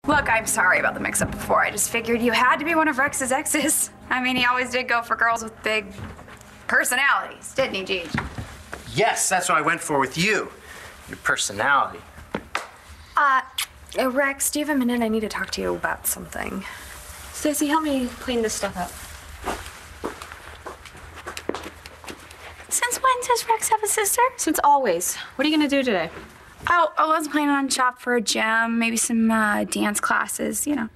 Look, I'm sorry about the mix-up before. I just figured you had to be one of Rex's exes. I mean, he always did go for girls with big personalities, didn't he, Gigi? Yes, that's what I went for with you. Your personality. Rex, do you have a minute? I need to talk to you about something. Stacey, help me clean this stuff up. Since when does Rex have a sister? Since always. What are you gonna do today? Oh, I was planning on shop for a gym, maybe some dance classes, you know.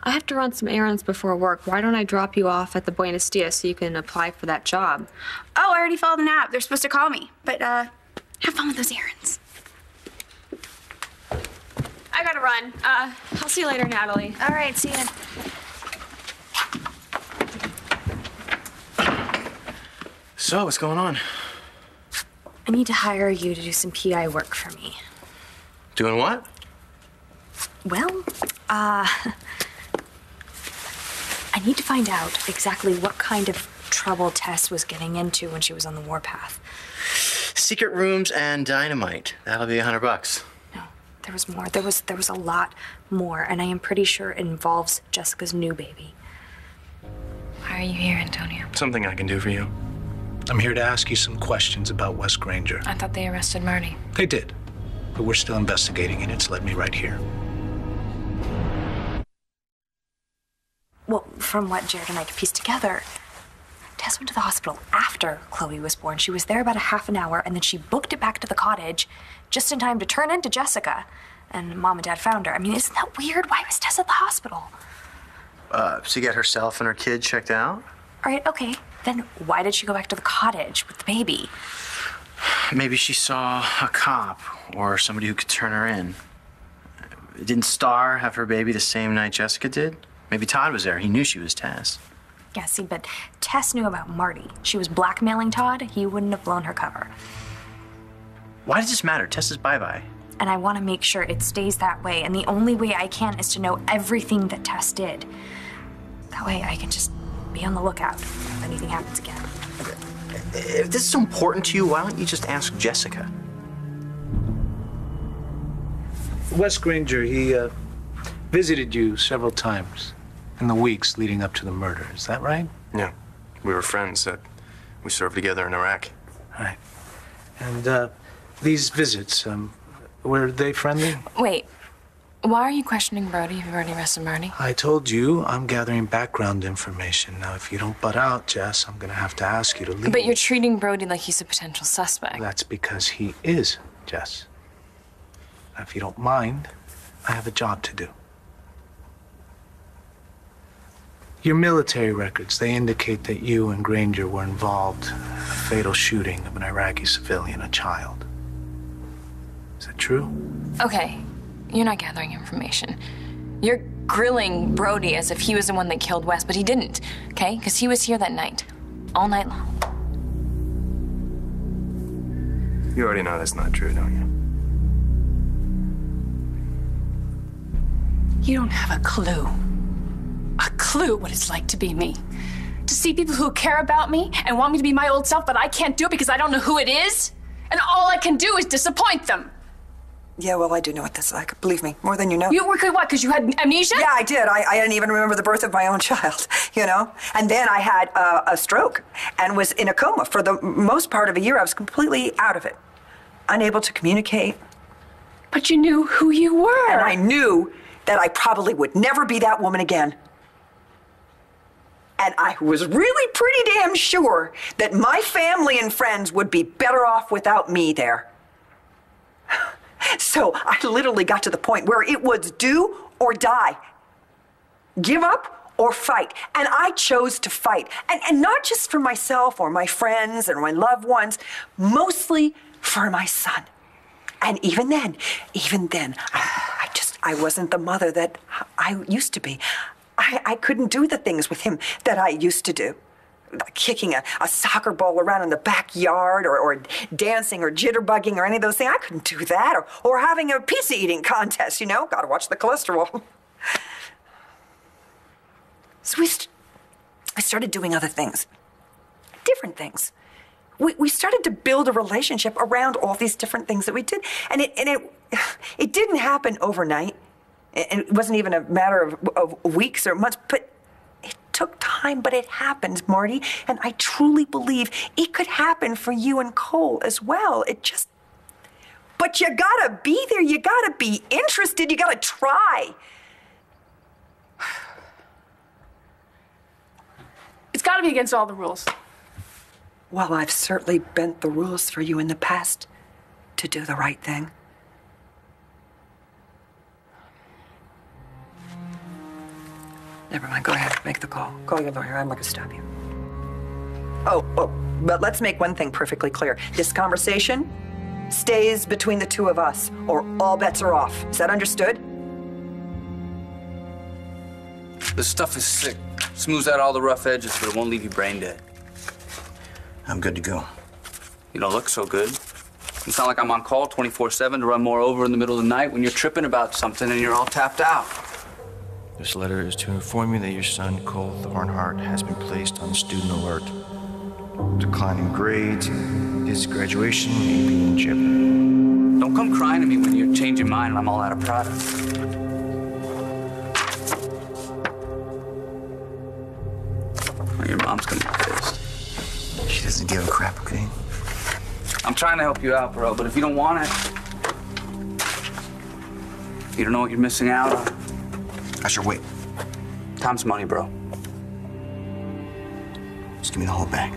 I have to run some errands before work. Why don't I drop you off at the Buenos Dias so you can apply for that job? Oh, I already filled an app. They're supposed to call me. But, have fun with those errands. I gotta run. I'll see you later, Natalie. All right, see ya. So, what's going on? I need to hire you to do some PI work for me. Doing what? Well, I need to find out exactly what kind of trouble Tess was getting into when she was on the warpath. Secret rooms and dynamite. That'll be $100. No, there was more. There was a lot more, and I am pretty sure it involves Jessica's new baby. Why are you here, Antonio? Something I can do for you. I'm here to ask you some questions about Wes Granger. I thought they arrested Marty. They did, but we're still investigating, and it's led me right here. Well, from what Jared and I could piece together, Tess went to the hospital after Chloe was born. She was there about a half an hour, and then she booked it back to the cottage just in time to turn into Jessica. And Mom and Dad found her. I mean, isn't that weird? Why was Tess at the hospital? To get herself and her kid checked out? All right, okay. Then why did she go back to the cottage with the baby? Maybe she saw a cop or somebody who could turn her in. Didn't Starr have her baby the same night Jessica did? Maybe Todd was there. He knew she was Tess. Yeah, see, but Tess knew about Marty. She was blackmailing Todd. He wouldn't have blown her cover. Why does this matter? Tess is bye-bye. And I want to make sure it stays that way. And the only way I can is to know everything that Tess did. That way I can just be on the lookout if anything happens again. If this is so important to you, why don't you just ask Jessica? Wes Granger, he visited you several times in the weeks leading up to the murder. Is that right? Yeah. We were friends. We served together in Iraq. Right. And these visits, were they friendly? Wait. Why are you questioning Brody if you've already arrested Marty? I told you I'm gathering background information. Now, if you don't butt out, Jess, I'm going to have to ask you to leave. But you're treating Brody like he's a potential suspect. That's because he is, Jess. Now, if you don't mind, I have a job to do. Your military records, they indicate that you and Granger were involved in a fatal shooting of an Iraqi civilian, a child. Is that true? Okay. You're not gathering information. You're grilling Brody as if he was the one that killed Wes, but he didn't, okay? Because he was here that night, all night long. You already know that's not true, don't you? You don't have a clue what it's like to be me. To see people who care about me and want me to be my old self, but I can't do it because I don't know who it is. And all I can do is disappoint them. Yeah, well, I do know what this is like. Believe me, more than you know. You were what, because you had amnesia? Yeah, I did. I didn't even remember the birth of my own child, you know? And then I had a stroke and was in a coma for the most part of a year. I was completely out of it, unable to communicate. But you knew who you were. And I knew that I probably would never be that woman again. And I was really pretty damn sure that my family and friends would be better off without me there. So I literally got to the point where it was do or die. Give up or fight. And I chose to fight. And not just for myself or my friends or my loved ones, mostly for my son. And even then, I wasn't the mother that I used to be. I couldn't do the things with him that I used to do. Like kicking a soccer ball around in the backyard or dancing or jitterbugging or any of those things. I couldn't do that. Or having a pizza eating contest, you know? Gotta watch the cholesterol. So I started doing other things. Different things. We started to build a relationship around all these different things that we did. And it didn't happen overnight. And it wasn't even a matter of weeks or months, but it took time, but it happened, Marty. And I truly believe it could happen for you and Cole as well. But you gotta be there. You gotta be interested. You gotta try. It's gotta be against all the rules. Well, I've certainly bent the rules for you in the past to do the right thing. Never mind, go ahead, make the call. Call your lawyer, I'm not gonna stop you. Oh, but let's make one thing perfectly clear. This conversation stays between the two of us, or all bets are off. Is that understood? This stuff is sick. Smooths out all the rough edges, but it won't leave you brain dead. I'm good to go. You don't look so good. It's not like I'm on call 24/7 to run more over in the middle of the night when you're tripping about something and you're all tapped out. This letter is to inform you that your son, Cole Thornhart, has been placed on student alert. Declining grades, his graduation may be in jeopardy. Don't come crying to me when you're changing mine and I'm all out of product. Your mom's gonna be pissed. She doesn't give a crap, okay? I'm trying to help you out, bro, but if you don't want it, you don't know what you're missing out on. I should wait. Time's money, bro. Just give me the whole bag.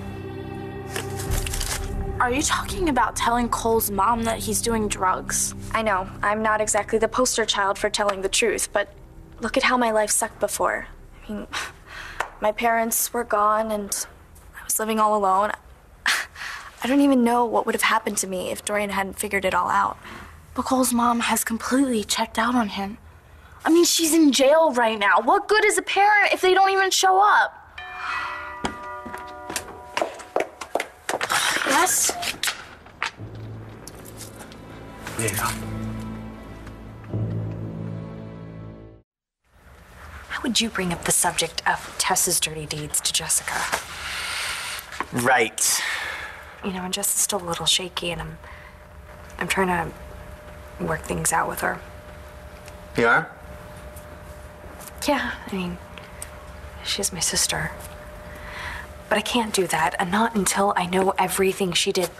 Are you talking about telling Cole's mom that he's doing drugs? I know, I'm not exactly the poster child for telling the truth, but look at how my life sucked before. I mean, my parents were gone and I was living all alone. I don't even know what would have happened to me if Dorian hadn't figured it all out. But Cole's mom has completely checked out on him. I mean, she's in jail right now. What good is a parent if they don't even show up? Yes? Yeah. How would you bring up the subject of Tess's dirty deeds to Jessica? Right. You know, and Jess is still a little shaky, and I'm trying to work things out with her. You are? Yeah, I mean, she's my sister. But I can't do that, and not until I know everything she did.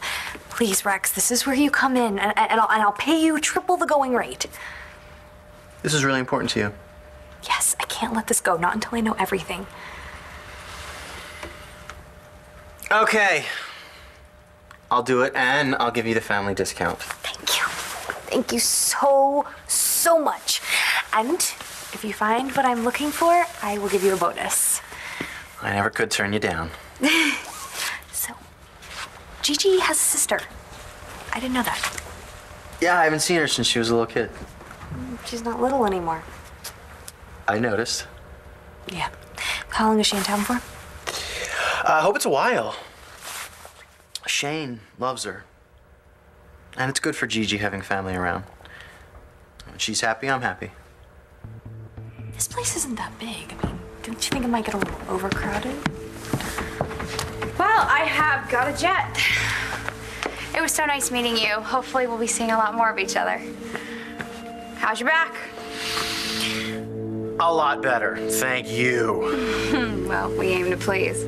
Please, Rex, this is where you come in, and I'll pay you triple the going rate. This is really important to you. Yes, I can't let this go, not until I know everything. Okay. I'll do it, and I'll give you the family discount. Thank you. Thank you so, so much. And if you find what I'm looking for, I will give you a bonus. I never could turn you down. So, Gigi has a sister. I didn't know that. Yeah, I haven't seen her since she was a little kid. She's not little anymore. I noticed. Yeah. How long is she in town for? I hope it's a while. Shane loves her. And it's good for Gigi having family around. When she's happy, I'm happy. This place isn't that big. I mean, don't you think it might get a little overcrowded? Well, I have got a jet. It was so nice meeting you. Hopefully we'll be seeing a lot more of each other. How's your back? A lot better, thank you. Well, we aim to please.